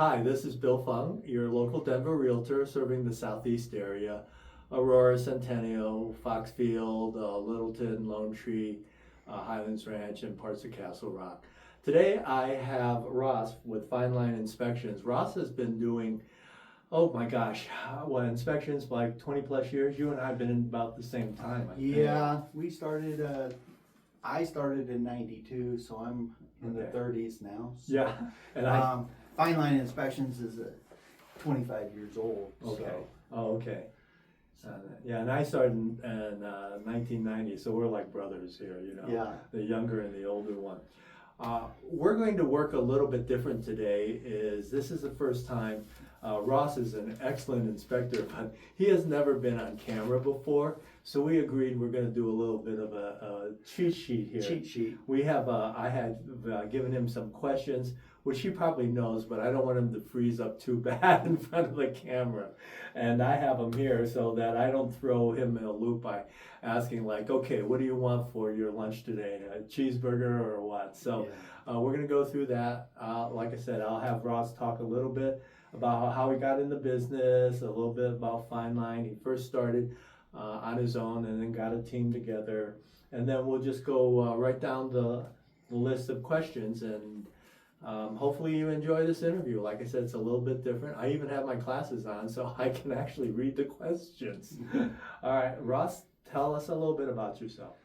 Hi, this is Bill Fung, your local Denver realtor serving the southeast area, Aurora, Centennial, Foxfield, Littleton, Lone Tree, Highlands Ranch, and parts of Castle Rock. Today I have Ross with Fineline Inspections. Ross has been doing, oh my gosh, what, inspections like 20 plus years? You and I have been in about the same time, I think. Yeah, we started, I started in 92, so I'm in the 30s now. So, Yeah, and Fineline Inspections is 25 years old. Okay. So. Oh, okay. Yeah, and I started in 1990, so we're like brothers here, you know. Yeah. The younger and the older one. We're going to work a little bit different today. This is the first time. Ross is an excellent inspector, but he has never been on camera before. So we agreed we're going to do a little bit of a cheat sheet here. Cheat sheet. We have. I had given him some questions, which he probably knows, but I don't want him to freeze up too bad in front of the camera. And I have him here so that I don't throw him in a loop by asking like, okay, what do you want for your lunch today? A cheeseburger or what? So we're gonna go through that. Like I said, I'll have Ross talk a little bit about how he got into business, a little bit about Fineline. He first started on his own and then got a team together. And then we'll just go right down the list of questions, and hopefully you enjoy this interview. Like I said, it's a little bit different. I even have my glasses on so I can actually read the questions. All right, Ross, tell us a little bit about yourself.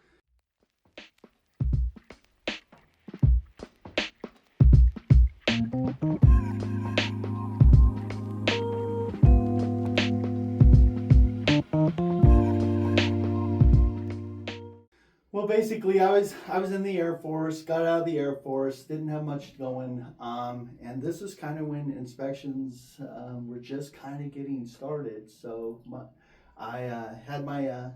Well, basically, I was in the Air Force, got out of the Air Force, didn't have much going, and this is kind of when inspections were just kind of getting started. So I had my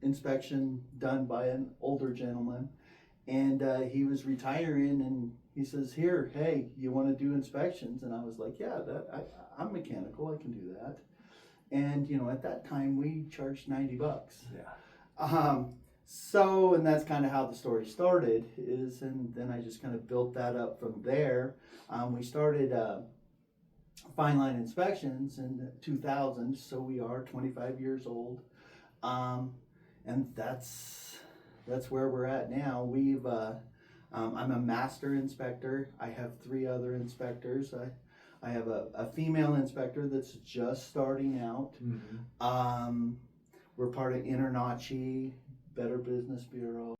inspection done by an older gentleman, and he was retiring, and he says, "Here, hey, you want to do inspections?" And I was like, "Yeah, I'm mechanical, I can do that." And at that time we charged $90. Yeah. So, and that's kind of how the story started, and then I just kind of built that up from there. We started Fineline Inspections in 2000, so we are 25 years old, and that's where we're at now. I'm a master inspector. I have 3 other inspectors. I have a female inspector that's just starting out. Mm-hmm. We're part of InterNACHI, Better Business Bureau.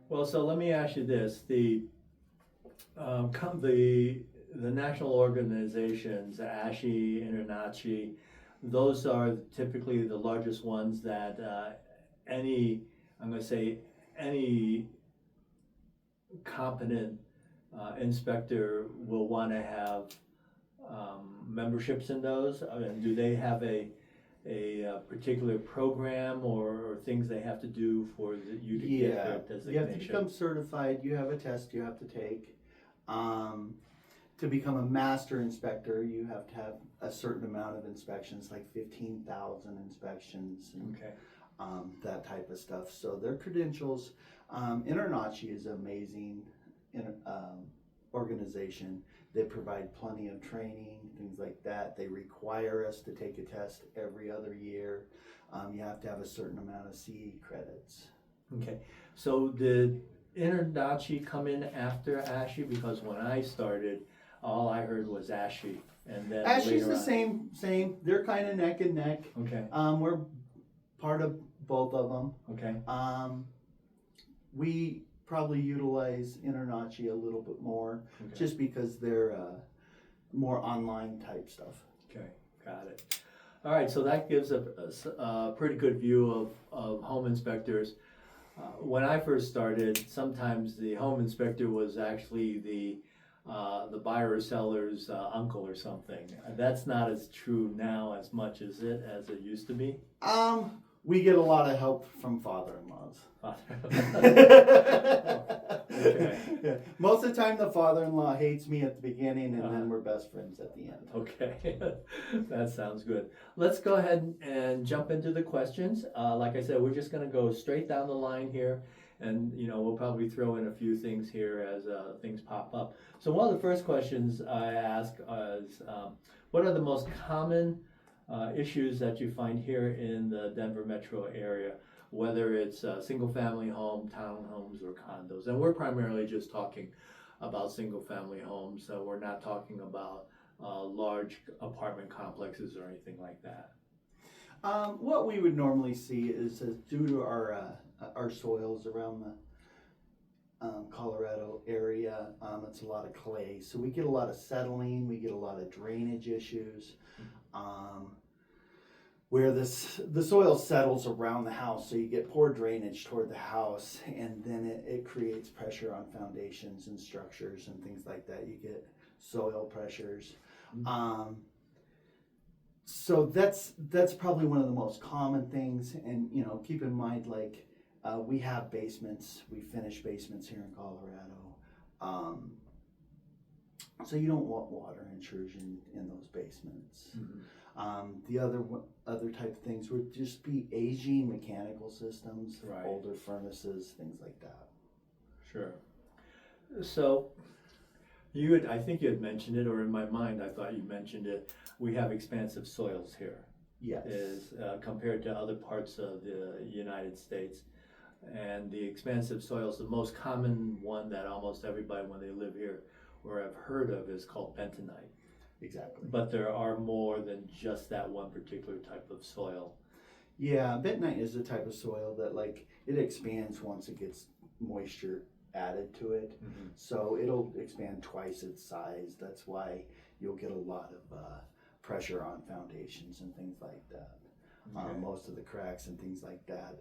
Well, so let me ask you this: the national organizations, ASHI, InterNACHI, those are typically the largest ones that any competent inspector will want to have memberships in those. And do they have a particular program or things they have to do for you to get their designation? You have to become certified. You have a test you have to take. To become a master inspector, you have to have a certain amount of inspections, like 15,000 inspections, and that type of stuff. So their credentials. InterNACHI is an amazing organization. They provide plenty of training, things like that. They require us to take a test every other year. You have to have a certain amount of CE credits. Okay, so did InterNACHI come in after ASHI? Because when I started, all I heard was ASHI, and then ASHI's the same. They're kind of neck and neck. Okay. We're part of both of them. Okay. We probably utilize InterNACHI a little bit more, just because they're more online type stuff. Okay, got it. All right, so that gives us a pretty good view of home inspectors. When I first started, sometimes the home inspector was actually the buyer or seller's uncle or something. That's not as true now as much as it used to be. We get a lot of help from father-in-laws. Okay. Yeah. Most of the time the father-in-law hates me at the beginning, and then we're best friends at the end. Okay, that sounds good. Let's go ahead and jump into the questions. Like I said, we're just going to go straight down the line here, And, we'll probably throw in a few things here as things pop up. So one of the first questions I ask is, what are the most common issues that you find here in the Denver metro area, whether it's single-family home, townhomes, or condos? And we're primarily just talking about single-family homes, so we're not talking about large apartment complexes or anything like that. What we would normally see is due to our soils around the Colorado area, it's a lot of clay, so we get a lot of settling, we get a lot of drainage issues, where the soil settles around the house, so you get poor drainage toward the house, and then it creates pressure on foundations and structures and things like that. You get soil pressures. So that's probably one of the most common things, and keep in mind, like we have basements, we finish basements here in Colorado, so you don't want water intrusion in those basements. The other type of things would just be aging mechanical systems, Right. older furnaces, things like that. Sure. So I think you had mentioned it, or in my mind I thought you mentioned it. We have expansive soils here, Yes. Compared to other parts of the United States. And the expansive soils, the most common one that almost everybody when they live here or have heard of is called bentonite. Exactly. But there are more than just that one particular type of soil. Yeah, bentonite is a type of soil that it expands once it gets moisture added to it. So it'll expand twice its size. That's why you'll get a lot of pressure on foundations and things like that. Okay. Most of the cracks and things like that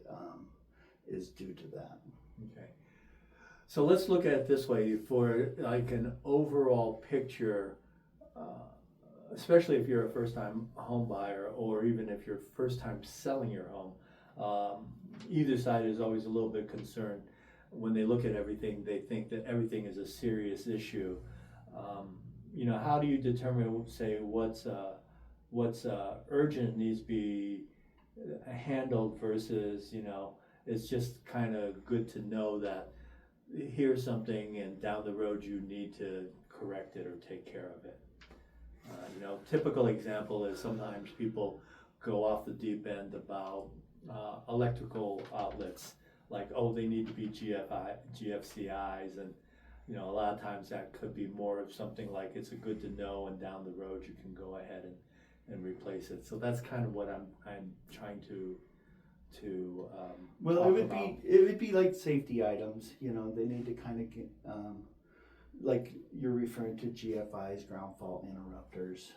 is due to that. Okay. So let's look at it this way for like an overall picture, especially if you're a first-time home buyer or even if you're first-time selling your home. Either side is always a little bit concerned. When they look at everything, they think that everything is a serious issue. How do you determine, say, what's urgent needs to be handled versus, it's just kind of good to know that here's something and down the road you need to correct it or take care of it. Typical example is sometimes people go off the deep end about electrical outlets, like, they need to be GFCIs, and a lot of times that could be more of something like it's a good to know, and down the road you can go ahead and replace it. So that's kind of what I'm trying to well, talk it would be like safety items. They need to kind of get like you're referring to GFIs, ground fault interrupters.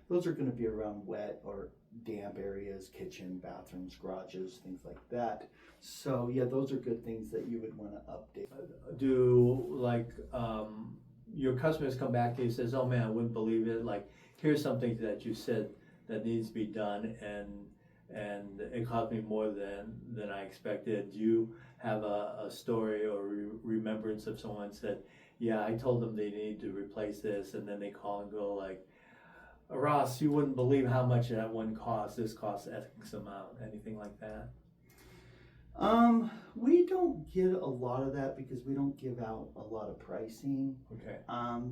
Those are going to be around wet or damp areas, kitchen, bathrooms, garages, things like that. So yeah, those are good things that you would want to update. Do your customers come back to you and says, "Oh man, I wouldn't believe it. Like, here's something that you said that needs to be done, and it cost me more than I expected." Do you have a story or remembrance of someone said, "Yeah, I told them they need to replace this," and then they call and go like, "Ross, you wouldn't believe how much that one cost. This costs X amount." Anything like that? We don't get a lot of that because we don't give out a lot of pricing. Okay.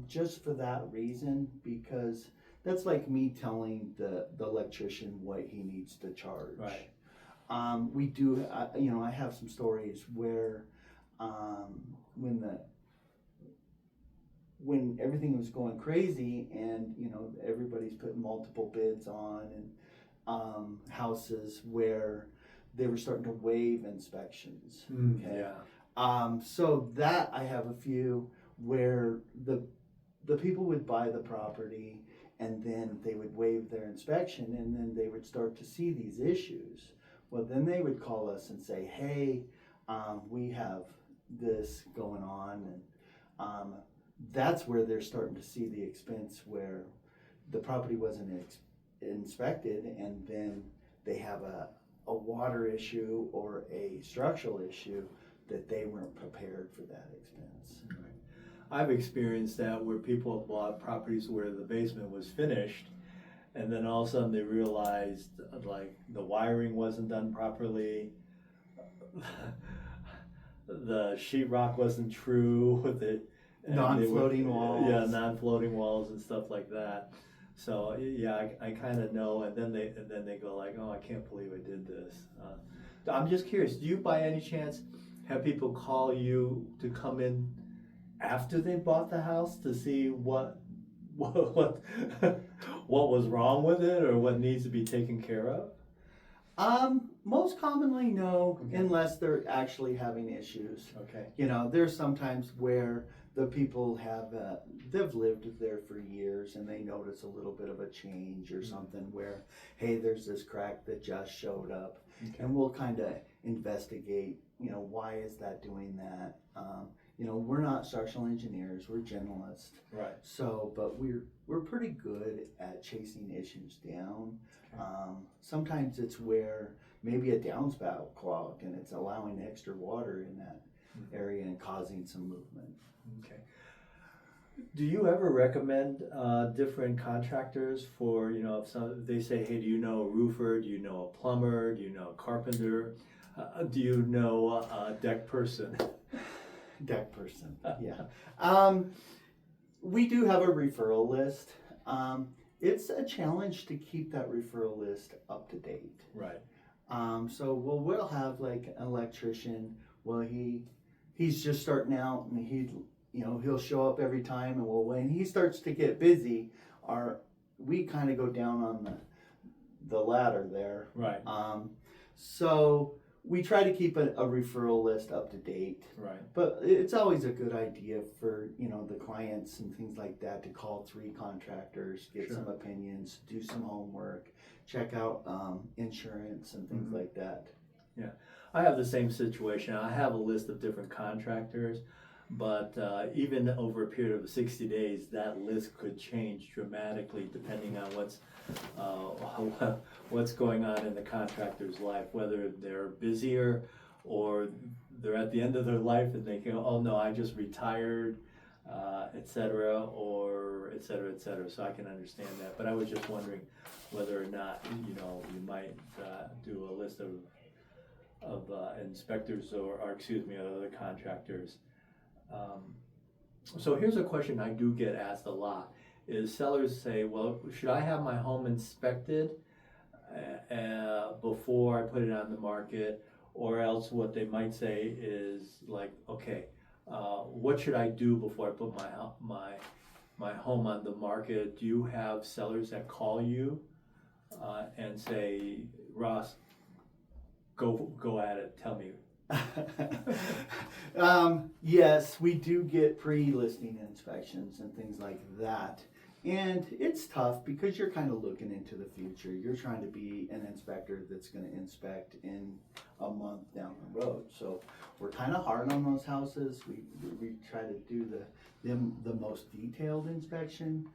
Just for that reason, because that's like me telling the electrician what he needs to charge. Right. We do, I have some stories where, when everything was going crazy and, everybody's putting multiple bids on, and, houses where they were starting to waive inspections. Okay. Yeah. So that I have a few where the people would buy the property and then they would waive their inspection, and then they would start to see these issues. Well, then they would call us and say, "Hey, we have this going on," and that's where they're starting to see the expense where the property wasn't inspected, and then they have a water issue or a structural issue that they weren't prepared for that expense. Right. I've experienced that where people have bought properties where the basement was finished, and then all of a sudden they realized like the wiring wasn't done properly. the sheetrock wasn't true with it. and they were- Non-floating walls. Yeah, non-floating walls and stuff like that. So yeah, I kind of know, and then they go like, oh, I can't believe I did this. I'm just curious. Do you, by any chance, have people call you to come in after they bought the house to see what what was wrong with it or what needs to be taken care of? Most commonly no, Okay. unless they're actually having issues. Okay. You know, there's sometimes where the people have, they've lived there for years and they notice a little bit of a change or something where, hey, there's this crack that just showed up. Okay. And we'll kind of investigate, you know, why is that doing that? You know, we're not structural engineers, we're generalists. Right. So, but we're pretty good at chasing issues down. Okay. Sometimes it's where maybe a downspout clogged and it's allowing extra water in that area and causing some movement. Okay. Do you ever recommend different contractors for, you know, if they say, hey, do you know a roofer? Do you know a plumber? Do you know a carpenter? Do you know a deck person? Deck person, yeah. We do have a referral list. It's a challenge to keep that referral list up to date. Right. So we'll have like an electrician. Well, he's just starting out, and he'll show up every time, and when he starts to get busy, we kind of go down on the ladder there. Right. So we try to keep a referral list up to date. Right. But it's always a good idea for, you know, the clients and things like that to call 3 contractors, get Sure. some opinions, do some homework, check out insurance and things Mhm. like that. Yeah, I have the same situation. I have a list of different contractors, but even over a period of 60 days, that list could change dramatically depending on what's going on in the contractor's life, whether they're busier or they're at the end of their life and they go, oh no, I just retired, et cetera, or et cetera, et cetera. So I can understand that. But I was just wondering whether or not, you know, you might do a list of inspectors or excuse me, other contractors. So here's a question I do get asked a lot is sellers say, well, should I have my home inspected before I put it on the market? Or else what they might say is like, okay, what should I do before I put my home on the market? Do you have sellers that call you and say, Ross, go at it, tell me? Yes, we do get pre-listing inspections and things like that. And it's tough because you're kind of looking into the future. You're trying to be an inspector that's going to inspect in a month down the road. So we're kind of hard on those houses. We try to do the most detailed inspection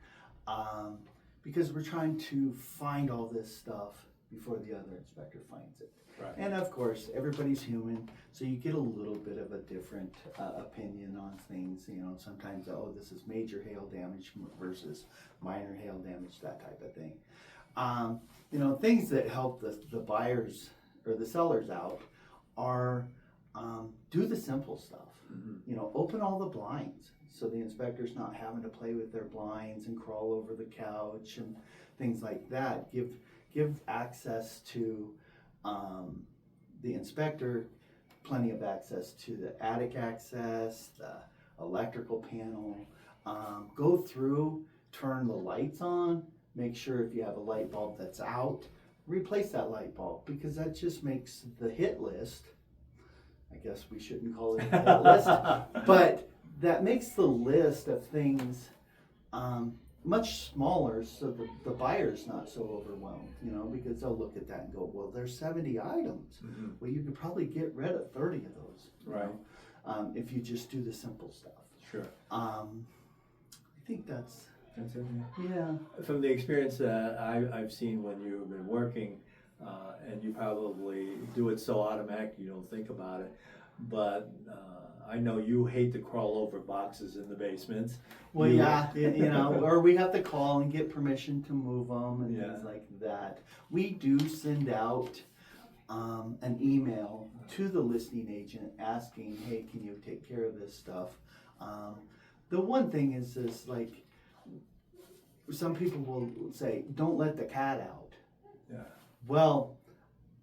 because we're trying to find all this stuff before the other inspector finds it. Right. And of course, everybody's human, so you get a little bit of a different opinion on things. You know, sometimes, oh, this is major hail damage versus minor hail damage, that type of thing. You know, things that help the buyers or the sellers out are do the simple stuff. Mm-hmm. You know, open all the blinds so the inspector's not having to play with their blinds and crawl over the couch and things like that. Give access to the inspector, plenty of access to the attic access, the electrical panel. Go through, turn the lights on, make sure if you have a light bulb that's out, replace that light bulb because that just makes the hit list. I guess we shouldn't call it a hit list, but that makes the list of things much smaller so the buyer's not so overwhelmed, you know, because they'll look at that and go, well, there's 70 items. Mm-hmm. Well, you could probably get rid of 30 of those, you Right. know, if you just do the simple stuff. Sure. I think that's it. yeah. From the experience that I've seen when you've been working, and you probably do it so automatic you don't think about it, but I know you hate to crawl over boxes in the basements. Well, yeah, you know, or we have to call and get permission to move them and Yeah. things like that. We do send out an email to the listing agent asking, hey, can you take care of this stuff? The one thing is like, some people will say, don't let the cat out. Yeah. Well,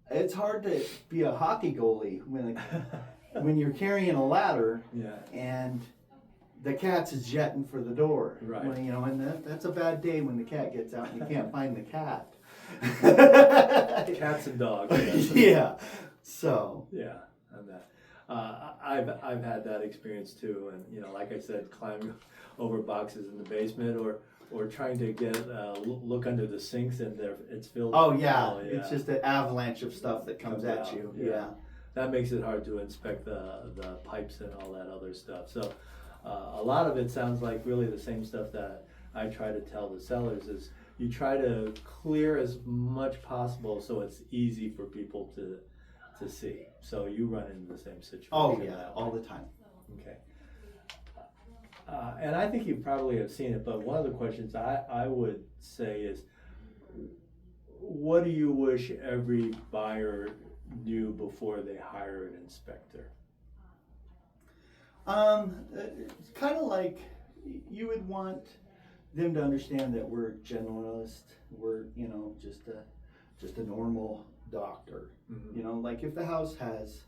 it's hard to be a hockey goalie when you're carrying a ladder Yeah. and the cat's is jetting for the door. Right. When, and that's a bad day when the cat gets out and you can't find the cat. Cats and dogs. Yes. Yeah. So. Yeah, and that. I've had that experience too, and like I said, climbing over boxes in the basement, or trying to get look under the sinks and it's filled. Oh yeah. Oh, yeah. It's just an avalanche of stuff that comes at out. you. Yeah. Yeah. That makes it hard to inspect the pipes and all that other stuff. So a lot of it sounds like really the same stuff that I try to tell the sellers is you try to clear as much possible so it's easy for people to see. So you run into the same situation. Oh yeah, all the time. Okay. And I think you probably have seen it, but one of the questions I would say is, what do you wish every buyer knew before they hire an inspector? It's kind of like you would want them to understand that we're generalists. We're just a normal doctor. Mm-hmm. Like if the house has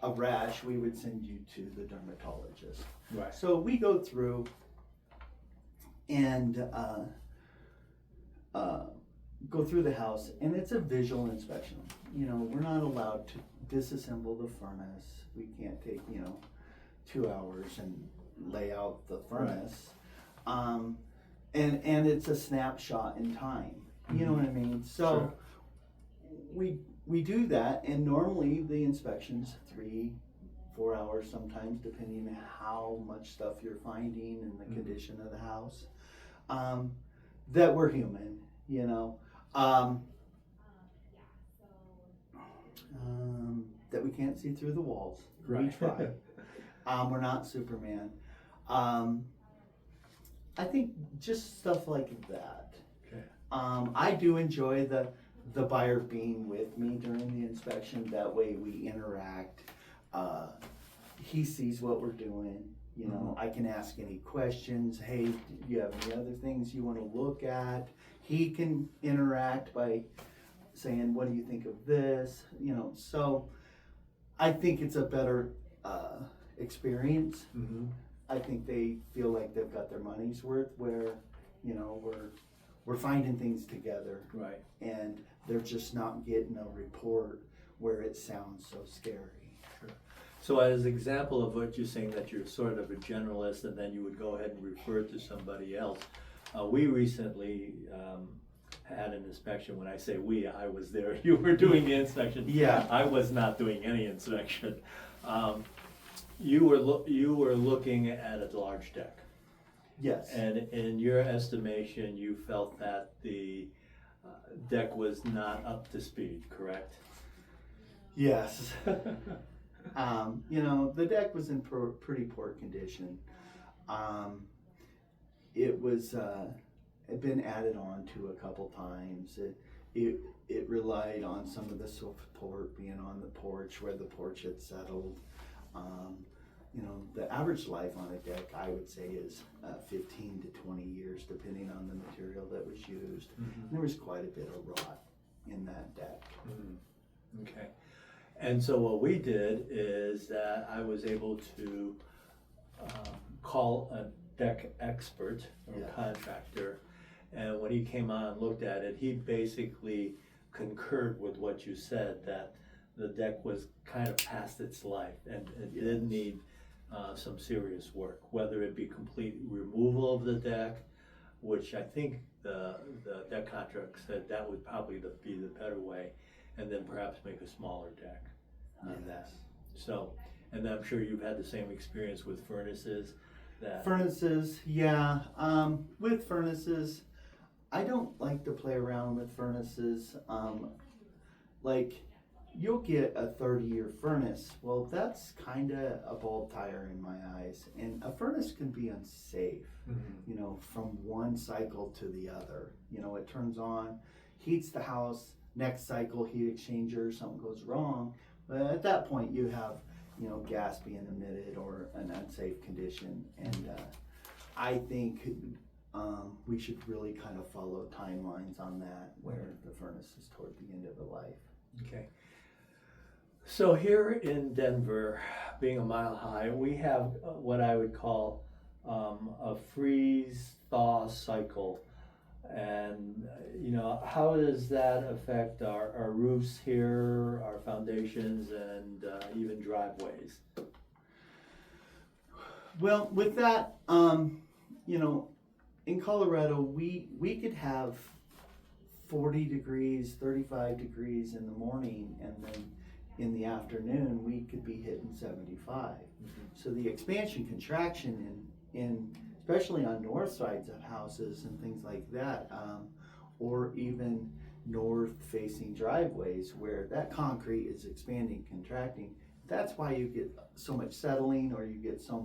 a rash, we would send you to the dermatologist. Right. So we go through and go through the house, and it's a visual inspection. We're not allowed to disassemble the furnace. We can't take 2 hours and lay out the furnace. Right. And it's a snapshot in time. You know what I mean? So sure. We do that, and normally the inspection's 3-4 hours sometimes, depending on how much stuff you're finding and the condition of the house. That we're human, that we can't see through the walls. Right. We try. We're not Superman. I think just stuff like that. Okay. I do enjoy the buyer being with me during the inspection. That way we interact. He sees what we're doing. I can ask any questions. Hey, do you have any other things you want to look at? He can interact by saying, what do you think of this? So I think it's a better experience. Mm-hmm. I think they feel like they've got their money's worth, where we're finding things together. Right. And they're just not getting a report where it sounds so scary. Sure. So as an example of what you're saying, that you're sort of a generalist and then you would go ahead and refer to somebody else. We recently had an inspection. When I say we, I was there. You were doing the inspection. Yeah. I was not doing any inspection. You were looking at a large deck. Yes. And in your estimation, you felt that the deck was not up to speed, correct? Yes. The deck was in pretty poor condition. It was had been added on to a couple times. It relied on some of the support being on the porch where the porch had settled. The average life on a deck, I would say, is 15 to 20 years, depending on the material that was used. Mm-hmm. There was quite a bit of rot in that deck. Mm-hmm. Okay. And so what we did is that I was able to call a deck expert or contractor, and when he came on and looked at it, he basically concurred with what you said, that the deck was kind of past its life and it did need some serious work, whether it be complete removal of the deck, which I think the deck contract said that would probably be the better way, and then perhaps make a smaller deck on that. So, and I'm sure you've had the same experience with furnaces. Furnaces, yeah. With furnaces, I don't like to play around with furnaces. Like, you'll get a 30-year furnace. Well, that's kind of a bald tire in my eyes. And a furnace can be unsafe, from one cycle to the other. It turns on, heats the house, next cycle heat exchanger, something goes wrong. But at that point, you have, gas being emitted or an unsafe condition. And I think we should really kind of follow timelines on that, where the furnace is toward the end of the life. Okay. So here in Denver, being a mile high, we have what I would call a freeze-thaw cycle. And, how does that affect our roofs here, our foundations, and even driveways? Well, with that, in Colorado, we could have 40 degrees, 35 degrees in the morning, and then in the afternoon, we could be hitting 75. So the expansion contraction in especially on north sides of houses and things like that, or even north facing driveways where that concrete is expanding, contracting. That's why you get so much settling, or you get so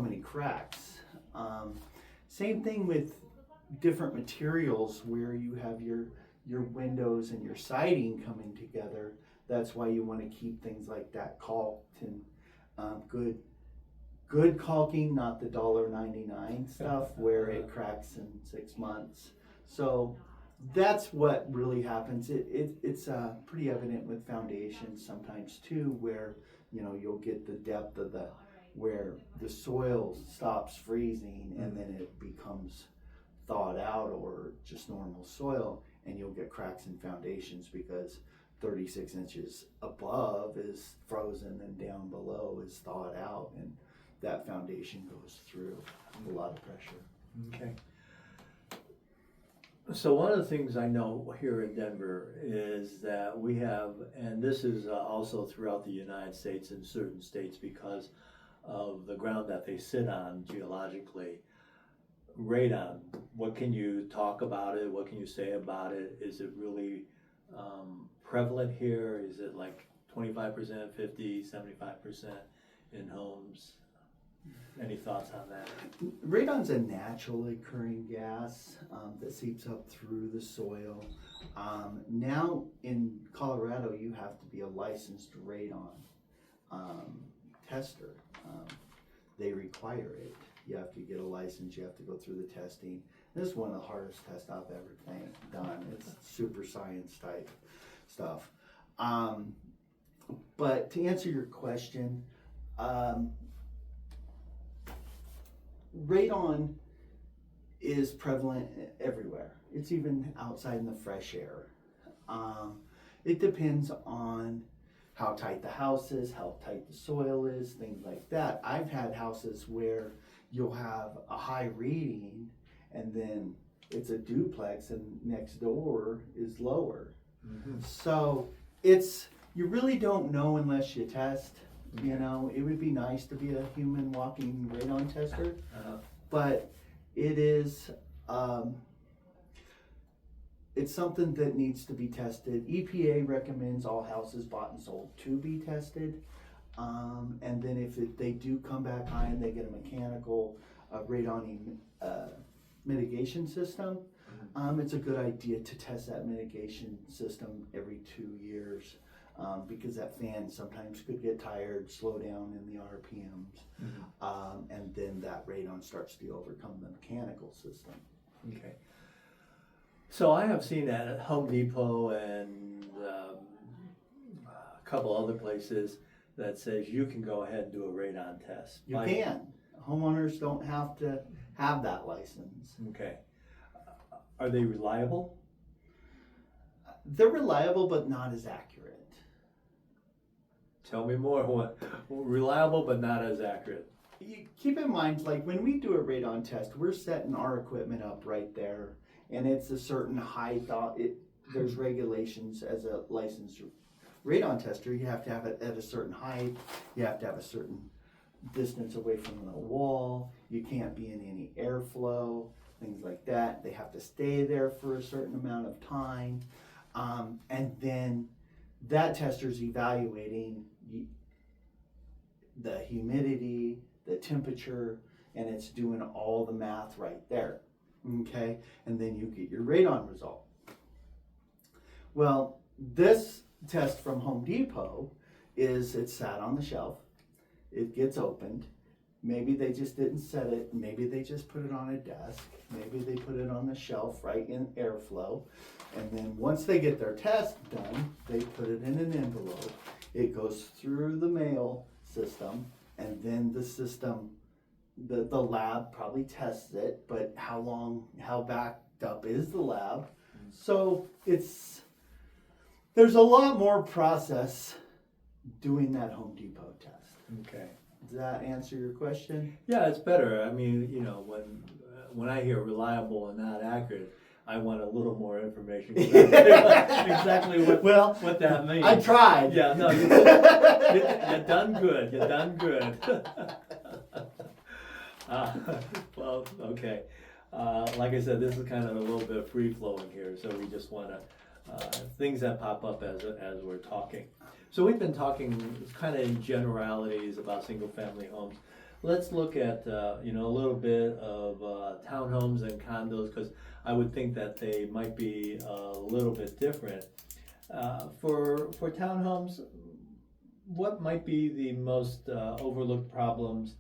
many cracks. Same thing with different materials where you have your windows and your siding coming together. That's why you want to keep things like that caulked and good caulking, not the $1.99 stuff where it cracks in 6 months. So that's what really happens. It's pretty evident with foundations sometimes too, where you'll get the depth of where the soil stops freezing and then it becomes thawed out or just normal soil, and you'll get cracks in foundations because 36 inches above is frozen and down below is thawed out, and that foundation goes through a lot of pressure. Okay. So one of the things I know here in Denver is that we have, and this is also throughout the United States in certain states because of the ground that they sit on geologically, radon. What can you talk about it? What can you say about it? Is it really prevalent here? Is it like 25%, 50, 75% in homes? Any thoughts on that? Radon's a naturally occurring gas that seeps up through the soil. Now in Colorado, you have to be a licensed radon tester. They require it. You have to get a license, you have to go through the testing. This is one of the hardest tests I've ever done. It's super science type stuff. But to answer your question, radon is prevalent everywhere. It's even outside in the fresh air. It depends on how tight the house is, how tight the soil is, things like that. I've had houses where you'll have a high reading and then it's a duplex and next door is lower. Mm-hmm. So you really don't know unless you test. It would be nice to be a human walking radon tester, but it is, it's something that needs to be tested. EPA recommends all houses bought and sold to be tested. And then if they do come back high and they get a mechanical radon mitigation system, it's a good idea to test that mitigation system every 2 years. Because that fan sometimes could get tired, slow down in the RPMs, and then that radon starts to overcome the mechanical system. Okay. So I have seen that at Home Depot and a couple other places that says you can go ahead and do a radon test. You can. Homeowners don't have to have that license. Okay. Are they reliable? They're reliable, but not as accurate. Tell me more. What reliable but not as accurate? You keep in mind, like when we do a radon test, we're setting our equipment up right there, and it's a certain height. There's regulations as a licensed radon tester. You have to have it at a certain height. You have to have a certain distance away from the wall. You can't be in any airflow, things like that. They have to stay there for a certain amount of time, and then that tester's evaluating the humidity, the temperature, and it's doing all the math right there. Okay, and then you get your radon result. Well, this test from Home Depot is it sat on the shelf, it gets opened, maybe they just didn't set it, maybe they just put it on a desk, maybe they put it on the shelf right in airflow, and then once they get their test done, they put it in an envelope, it goes through the mail system, and then the system, the lab probably tests it, but how backed up is the lab? So there's a lot more process doing that Home Depot test. Okay. Does that answer your question? Yeah, it's better. I mean, when I hear reliable and not accurate, I want a little more information. Exactly what that means. I tried. Yeah, no, you done good. You done good. Well, okay. Like I said, this is kind of a little bit free flowing here, so we just want to things that pop up as we're talking. So we've been talking kind of in generalities about single family homes. Let's look at a little bit of townhomes and condos, because I would think that they might be a little bit different. For townhomes, what might be the most overlooked problems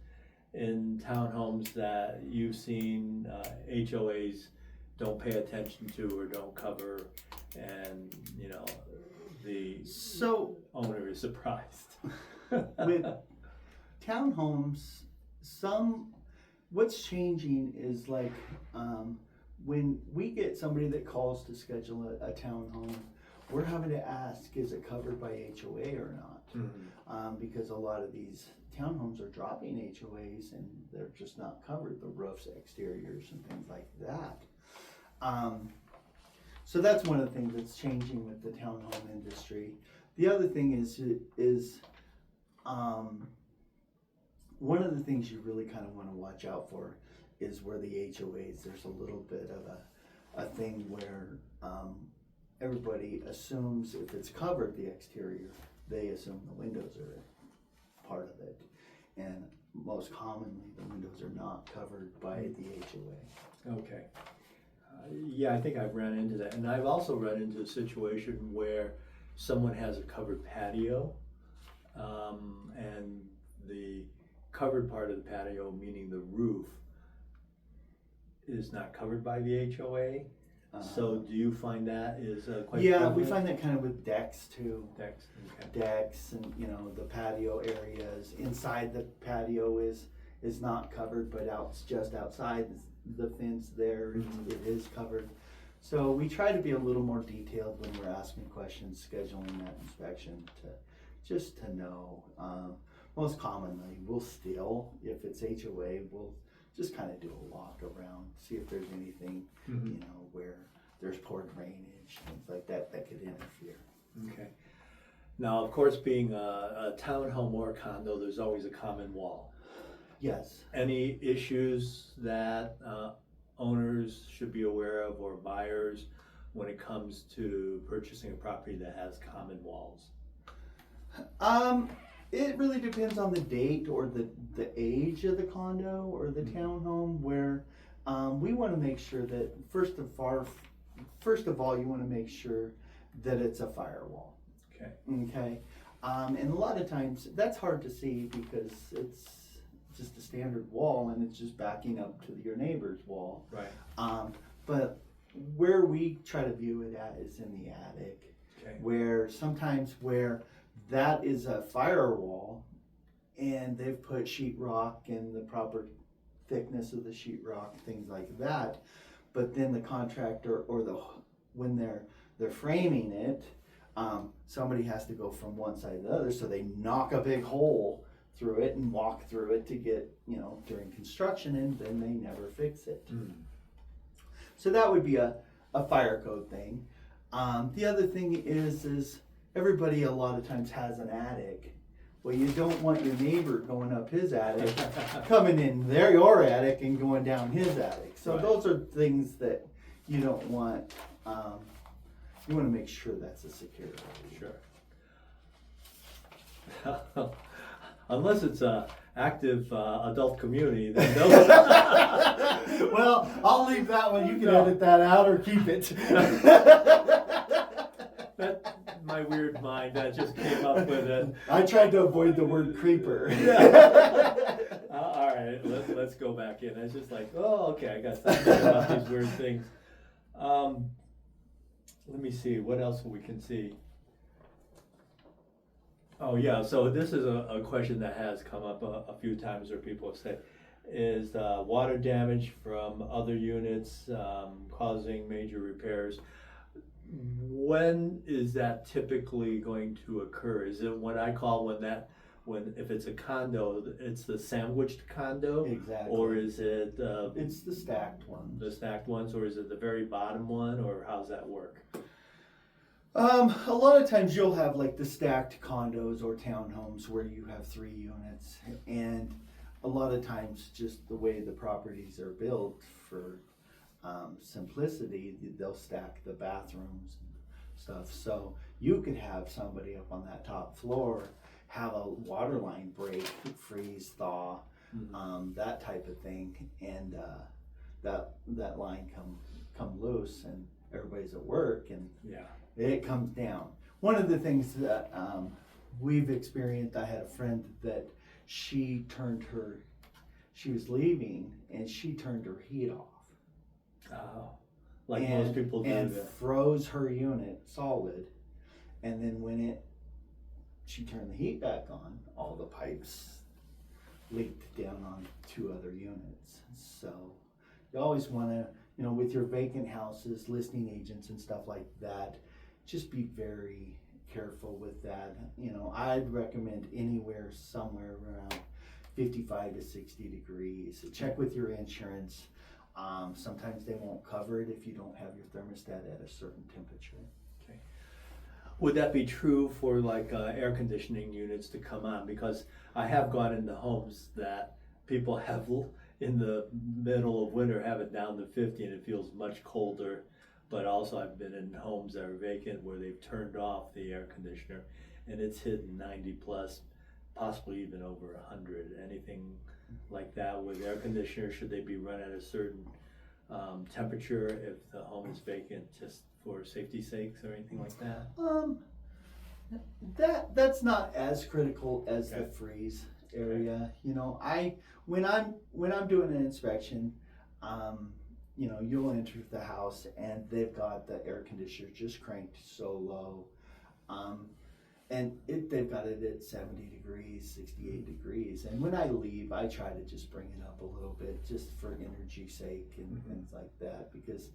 in townhomes that you've seen HOAs don't pay attention to or don't cover, and the owner is surprised? With townhomes, what's changing is like when we get somebody that calls to schedule a townhome, we're having to ask, is it covered by HOA or not? Mm-hmm. Because a lot of these townhomes are dropping HOAs and they're just not covered, the roofs, exteriors, and things like that. So that's one of the things that's changing with the townhome industry. The other thing is one of the things you really kind of want to watch out for is where the HOAs, there's a little bit of a thing where everybody assumes if it's covered, the exterior, they assume the windows are part of it. And most commonly, the windows are not covered by the HOA. Okay. Yeah, I think I've run into that. And I've also run into a situation where someone has a covered patio, and the covered part of the patio, meaning the roof, is not covered by the HOA. So do you find that is quite prevalent? We find that kind of with decks too. Decks, okay. Decks and the patio areas. Inside the patio is not covered, but just outside the fence there, mm-hmm. It is covered. So we try to be a little more detailed when we're asking questions, scheduling that inspection to know. Most commonly, we'll still, if it's HOA, we'll just kind of do a walk around, see if there's anything, mm-hmm. Where there's poor drainage, things like that could interfere. Okay. Now, of course, being a townhome or a condo, there's always a common wall. Yes. Any issues that owners should be aware of, or buyers, when it comes to purchasing a property that has common walls? It really depends on the date or the age of the condo or the mm-hmm. townhome, where we want to make sure that first of all, you want to make sure that it's a firewall. Okay. Okay. And a lot of times that's hard to see because it's just a standard wall and it's just backing up to your neighbor's wall. Right. But where we try to view it at is in the attic. Okay. Where that is a firewall, and they've put sheetrock and the proper thickness of the sheetrock, things like that. But then the contractor when they're framing it, somebody has to go from one side to the other, so they knock a big hole through it and walk through it to get during construction, and then they never fix it. Mm. So that would be a fire code thing. The other thing is everybody a lot of times has an attic. Well, you don't want your neighbor going up his attic, coming in your attic and going down his attic. So right. Those are things that you don't want. You want to make sure that's a secure area. Sure. Unless it's an active adult community, then those. Well, I'll leave that one. You can edit that out or keep it. That my weird mind that just came up with it. I tried to avoid the word creeper. All right, let's go back in. It's just like, oh, okay, I got something about these weird things. Let me see, what else we can see? Oh yeah, so this is a question that has come up a few times where people have said, is water damage from other units causing major repairs? When is that typically going to occur? Is it when I call when if it's a condo, it's the sandwiched condo? Exactly. Or is it It's the stacked ones. the stacked ones, or is it the very bottom one, or how's that work? A lot of times you'll have like the stacked condos or townhomes where you have 3 units, and a lot of times just the way the properties are built for simplicity, they'll stack the bathrooms and stuff. So you could have somebody up on that top floor have a water line break, freeze, thaw, that type of thing, and that line come loose, and everybody's at work, and Yeah. it comes down. One of the things that we've experienced, I had a friend that she was leaving and she turned her heat off. Like most people do. And froze her unit solid. And then when she turned the heat back on, all the pipes leaked down on 2 other units. So you always want to, with your vacant houses, listing agents and stuff like that, just be very careful with that. I'd recommend anywhere somewhere around 55 to 60 degrees. Check with your insurance. Sometimes they won't cover it if you don't have your thermostat at a certain temperature. Okay. Would that be true for like air conditioning units to come on? Because I have gone into homes that people have in the middle of winter have it down to 50 and it feels much colder. But also I've been in homes that are vacant where they've turned off the air conditioner and it's hitting 90 plus, possibly even over 100. Anything like that with air conditioner? Should they be run at a certain temperature if the home is vacant, just for safety sakes or anything like that? That's not as critical as Okay. the freeze area. When I'm doing an inspection, you'll enter the house and they've got the air conditioner just cranked so low, and they've got it at 70 degrees, 68 degrees. And when I leave, I try to just bring it up a little bit, just for energy sake and things like that, because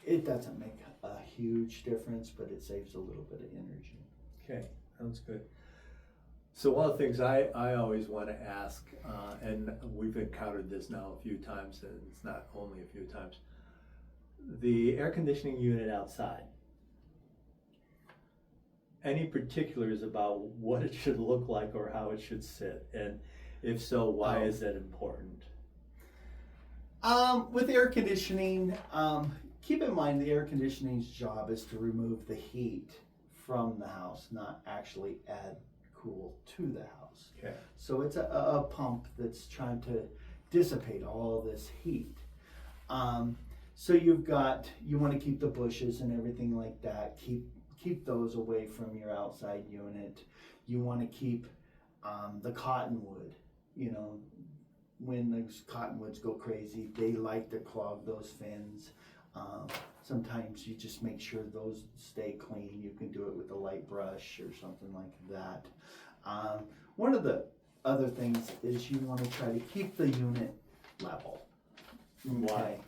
it doesn't make a huge difference, but it saves a little bit of energy. Okay, sounds good. So one of the things I always want to ask, and we've encountered this now a few times, and it's not only a few times, the air conditioning unit outside. Any particulars about what it should look like or how it should sit? And if so, why is that important? With air conditioning, keep in mind the air conditioning's job is to remove the heat from the house, not actually add cool to the house. Okay. So it's a pump that's trying to dissipate all this heat. So you want to keep the bushes and everything like that, keep those away from your outside unit. You want to keep the cottonwood. When those cottonwoods go crazy, they like to clog those fins. Sometimes you just make sure those stay clean. You can do it with a light brush or something like that. One of the other things is you want to try to keep the unit level. Why?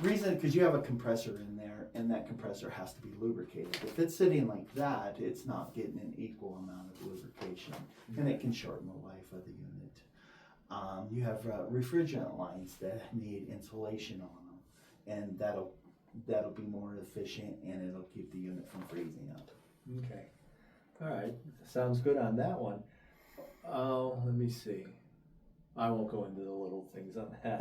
Reason, because you have a compressor in there, and that compressor has to be lubricated. If it's sitting like that, it's not getting an equal amount of lubrication, and it can shorten the life of the unit. You have refrigerant lines that need insulation on them, and that'll be more efficient, and it'll keep the unit from freezing up. Okay. All right. Sounds good on that one. Let me see. I won't go into the little things on that.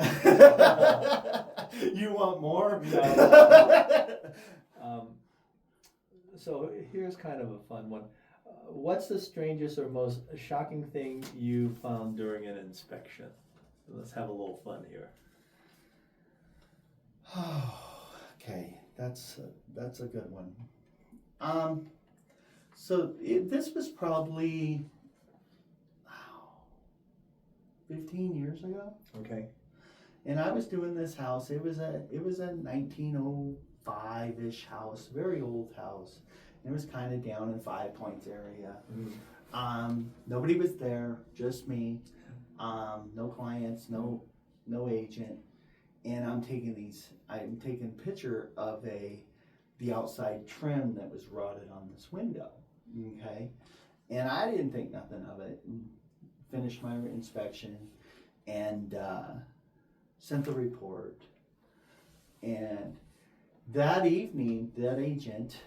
You want more? No. So here's kind of a fun one. What's the strangest or most shocking thing you found during an inspection? Let's have a little fun here. Okay, That's a good one. This was probably 15 years ago, Okay. and I was doing this house. It was a 1905-ish house, very old house. And it was kind of down in Five Points area. Nobody was there, just me. No clients, no agent. And I'm taking a picture of the outside trim that was rotted on this window. Okay, and I didn't think nothing of it. Finished my inspection and sent the report. And that evening, that agent,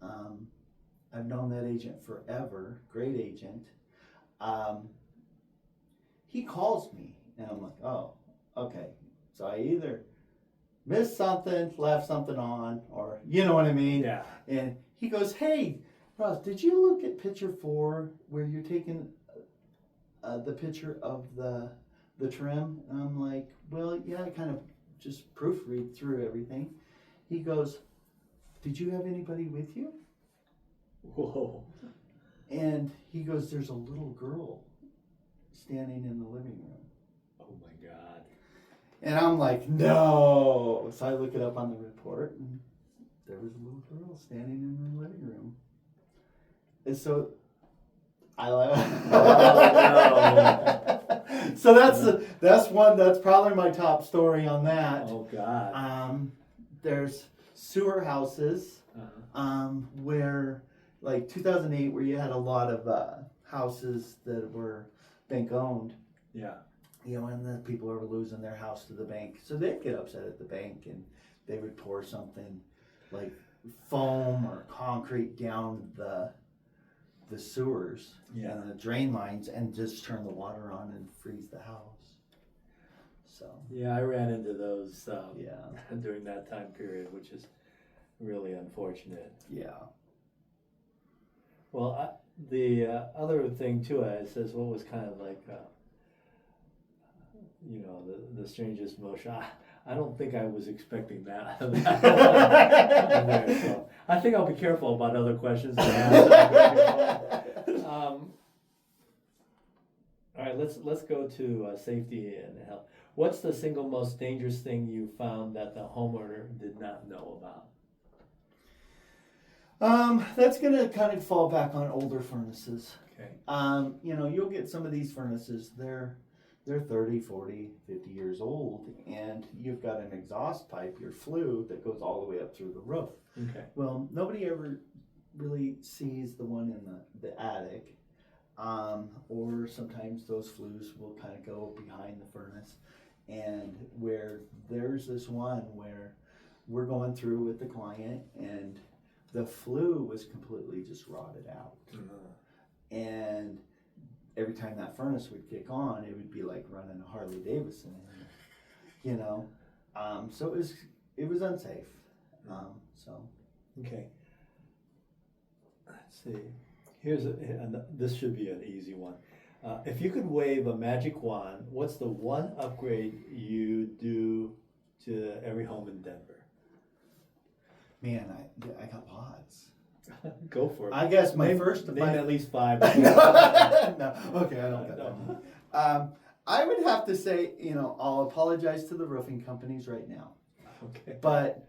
I've known that agent forever, great agent. He calls me, and I'm like, oh, okay. So I either missed something, left something on, or you know what I mean? Yeah. And he goes, hey, Ross, did you look at picture 4 where you're taking the picture of the trim? And I'm like, well, yeah, I kind of just proofread through everything. He goes, did you have anybody with you? Whoa. And he goes, there's a little girl standing in the living room. Oh my God. And I'm like, no. So I look it up on the report, and there was a little girl standing in the living room. And so I like. So that's probably my top story on that. Oh God. There's sewer houses where, like 2008, where you had a lot of houses that were bank owned. Yeah. You know, and the people were losing their house to the bank, so they'd get upset at the bank, and they would pour something like foam or concrete down the sewers and the drain lines, and just turn the water on and freeze the house. So yeah, I ran into those during that time period, which is really unfortunate. Yeah. Well, the other thing too, it says what was kind of like, the strangest motion. I don't think I was expecting that. There, so I think I'll be careful about other questions I ask. All right, let's go to safety and health. What's the single most dangerous thing you found that the homeowner did not know about? That's gonna kind of fall back on older furnaces. Okay. You'll get some of these furnaces, they're 30, 40, 50 years old, and you've got an exhaust pipe, your flue, that goes all the way up through the roof. Okay. Well, nobody ever really sees the one in the attic, or sometimes those flues will kind of go behind the furnace, and where there's this one where we're going through with the client, and the flue was completely just rotted out. And every time that furnace would kick on, it would be like running a Harley Davidson, so it was unsafe. Okay. Let's see. This should be an easy one. If you could wave a magic wand, what's the one upgrade you do to every home in Denver? Man, I got lots. Go for it. I guess name at least 5. No, okay, I don't got that. I would have to say, I'll apologize to the roofing companies right now. Okay. But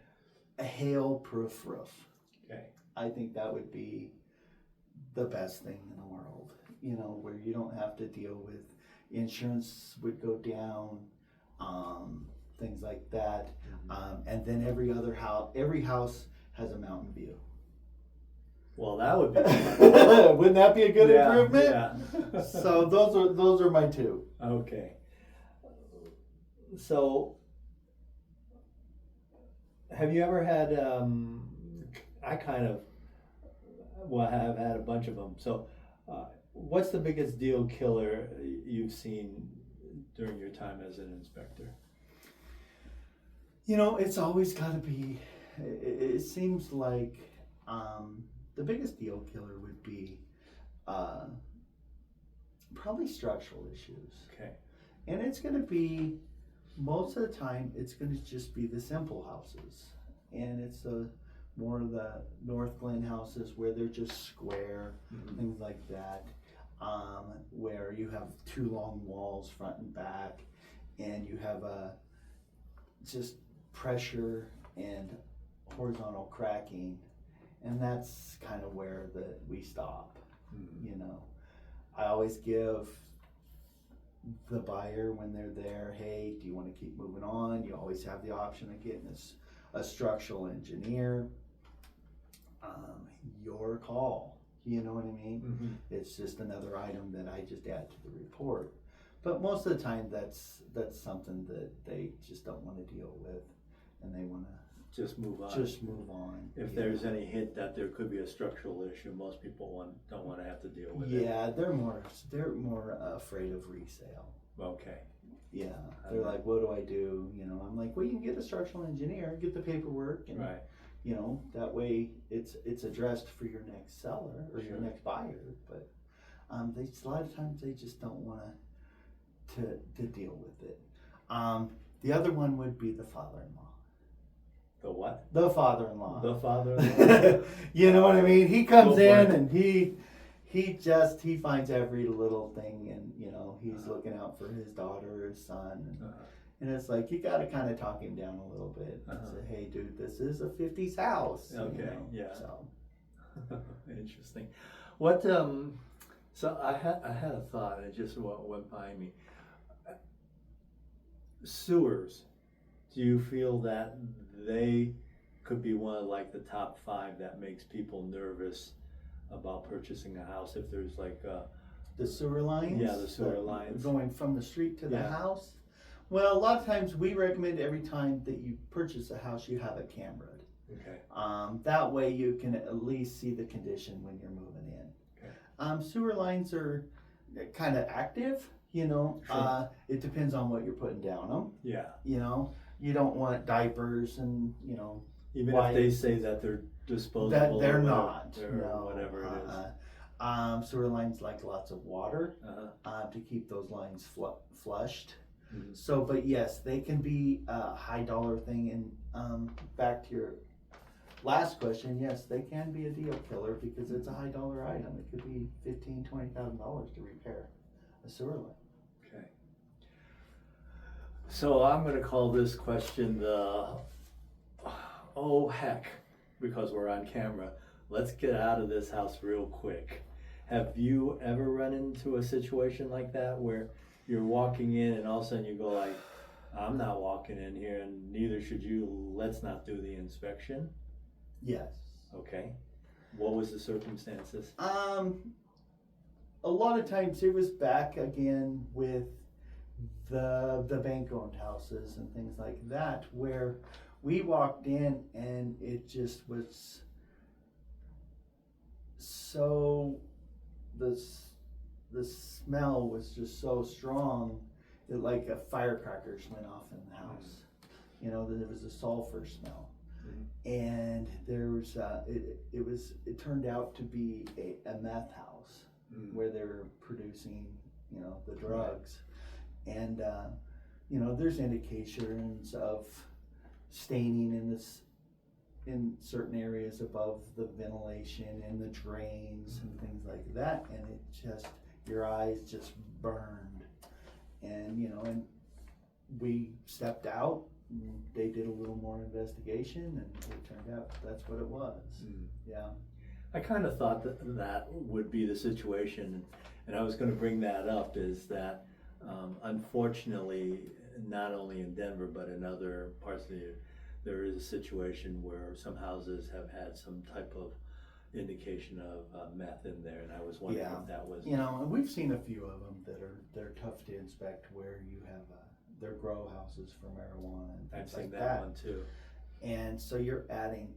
a hail-proof roof. Okay. I think that would be the best thing in the world. Where you don't have to deal with insurance would go down, things like that. And then every house has a mountain view. Well, that would be fun. Wouldn't that be a good improvement? Yeah. So those are my 2. Okay. So, have you ever had? I kind of have had a bunch of them. So, what's the biggest deal killer you've seen during your time as an inspector? It's always got to be. It seems like the biggest deal killer would be probably structural issues. Okay. And it's going to be, most of the time, it's going to just be the simple houses. and it's more of the North Glen houses where they're just square, things like that, where you have two long walls front and back, and you have just pressure and horizontal cracking, and that's kind of where we stop. You know, I always give the buyer, when they're there, hey, do you want to keep moving on? You always have the option of getting a structural engineer. Your call, you know what I mean? It's just another item that I just add to the report. But most of the time, that's something that they just don't want to deal with, and they want to just move on. Just move on. If there's any hint that there could be a structural issue, most people don't want to have to deal with it. Yeah, they're more afraid of resale. Okay. Yeah, they're like, what do I do? You know, I'm like, well, you can get a structural engineer, get the paperwork, and right. You know, that way it's addressed for your next seller or your next buyer. But a lot of times they just don't want to deal with it. The other one would be the father-in-law. The what? The father-in-law. The father-in-law. You know what I mean? He comes in and he finds every little thing, and you know, he's looking out for his daughter, his son, and it's like, you got to kind of talk him down a little bit and say, hey dude, this is a 50s house. Okay. You know? Yeah. So Interesting. What so I had a thought, it just went by me. Sewers, do you feel that they could be one of like the top 5 that makes people nervous about purchasing a house? If there's like the sewer lines? Yeah, the sewer lines. Going from the street to the house? Well, a lot of times we recommend every time that you purchase a house, you have it cameraed. Okay. That way you can at least see the condition when you're moving in. Okay. Sewer lines are kind of active, you know. Sure. It depends on what you're putting down them. Yeah. You know, you don't want diapers and, you know. Even if they say that they're disposable. That they're not. Or whatever it is. Sewer lines like lots of water to keep those lines flushed. So, but yes, they can be a high dollar thing. And back to your last question, yes, they can be a deal killer because it's a high dollar item. It could be $15,000-$20,000 to repair a sewer line. Okay. So I'm going to call this question the oh heck, because we're on camera. Let's get out of this house real quick. Have you ever run into a situation like that where you're walking in and all of a sudden you go like, I'm not walking in here and neither should you, let's not do the inspection? Yes. Okay. What was the circumstances? A lot of times it was back again with the bank-owned houses and things like that, where we walked in and it just was so, the smell was just so strong that like firecrackers went off in the house. You know, there was a sulfur smell. And there was it turned out to be a meth house where they're producing, you know, the drugs. And you know, there's indications of staining in certain areas above the ventilation and the drains and things like that, and it just, your eyes just burned. And you know, and we stepped out. They did a little more investigation, and it turned out that's what it was. Yeah. I kind of thought that would be the situation, and I was going to bring that up, is that unfortunately, not only in Denver but in other parts of the year, there is a situation where some houses have had some type of indication of meth in there, and I was wondering if that was. You know, and we've seen a few of them they're tough to inspect, where you have their grow houses for marijuana and things like that. I've seen that one too. And so you're adding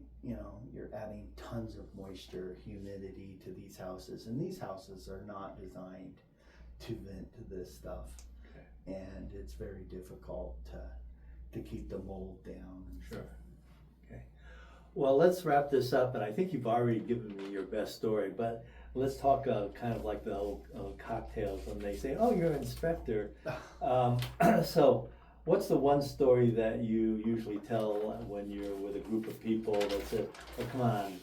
tons of moisture, humidity to these houses, and these houses are not designed to vent to this stuff. Okay. And it's very difficult to keep the mold down. Sure. Okay. Well, let's wrap this up, and I think you've already given me your best story, but let's talk kind of like the old cocktails when they say, oh, you're an inspector. So What's the one story that you usually tell when you're with a group of people that say, "Oh, come on,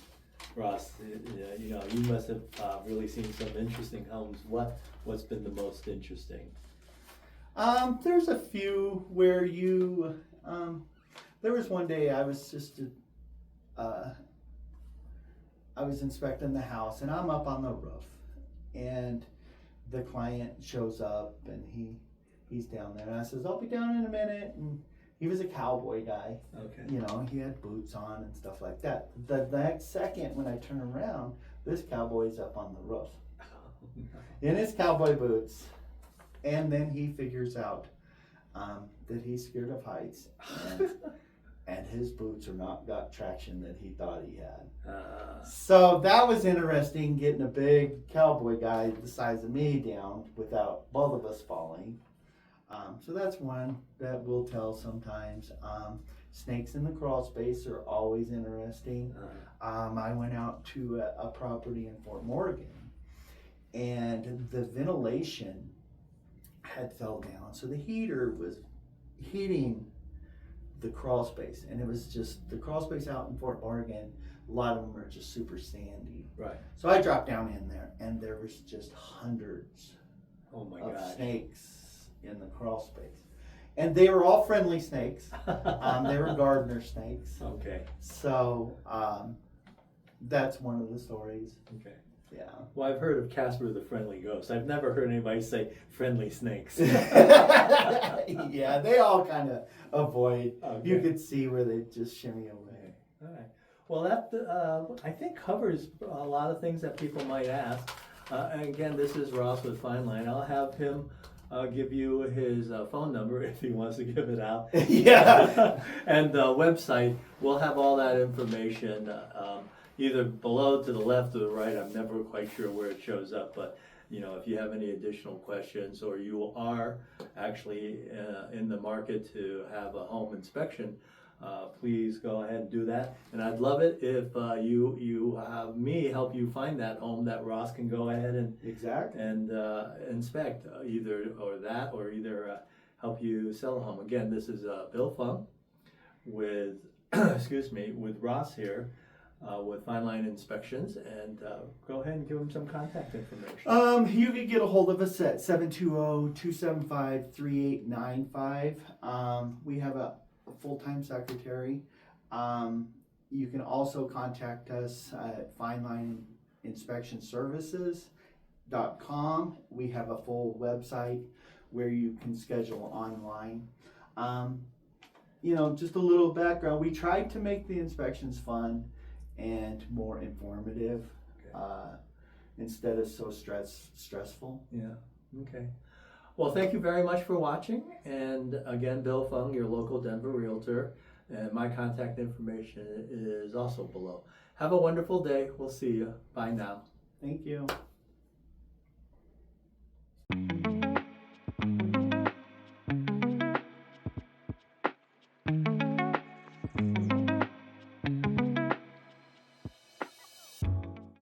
Ross, you must have really seen some interesting homes. What's been the most interesting?" There's a few where there was one day I was I was inspecting the house, and I'm up on the roof, and the client shows up, and he's down there, and I says, "I'll be down in a minute," and he was a cowboy guy. Okay. He had boots on and stuff like that. The next second when I turn around, this cowboy's up on the roof in his cowboy boots, and then he figures out that he's scared of heights, and his boots are not got traction that he thought he had. So that was interesting, getting a big cowboy guy the size of me down without both of us falling. So that's one that we'll tell sometimes. Snakes in the crawl space are always interesting. I went out to a property in Fort Morgan, and the ventilation had fell down. So the heater was heating the crawl space, and it was just the crawl space out in Fort Morgan. A lot of them are just super sandy. Right. So I dropped down in there, and there was just hundreds Oh my of gosh. snakes in the crawl space, and they were all friendly snakes. They were gardener snakes. Okay. So that's one of the stories. Okay. Yeah. Well, I've heard of Casper the Friendly Ghost. I've never heard anybody say friendly snakes. Yeah, they all kind of avoid. Okay. You could see where they just shimmy away. Okay. All right. Well, that I think covers a lot of things that people might ask. And again, this is Ross with Fineline. I'll have him give you his phone number if he wants to give it out. Yeah. And the website. We'll have all that information either below, to the left, or the right. I'm never quite sure where it shows up, but if you have any additional questions, or you are actually in the market to have a home inspection, please go ahead and do that. And I'd love it if you have me help you find that home that Ross can go ahead and Exactly. and inspect, either help you sell a home. Again, this is Bill Fung with with Ross here. With Fineline Inspections, and go ahead and give them some contact information. You could get a hold of us at 720-275-3895. We have a full-time secretary. You can also contact us at Fineline Inspection Services.com. We have a full website where you can schedule online. Just a little background. We tried to make the inspections fun and more informative, instead of so stressful. Yeah, okay. Well, thank you very much for watching. And again, Bill Fung, your local Denver realtor, and my contact information is also below. Have a wonderful day. We'll see you. Bye now. Thank you.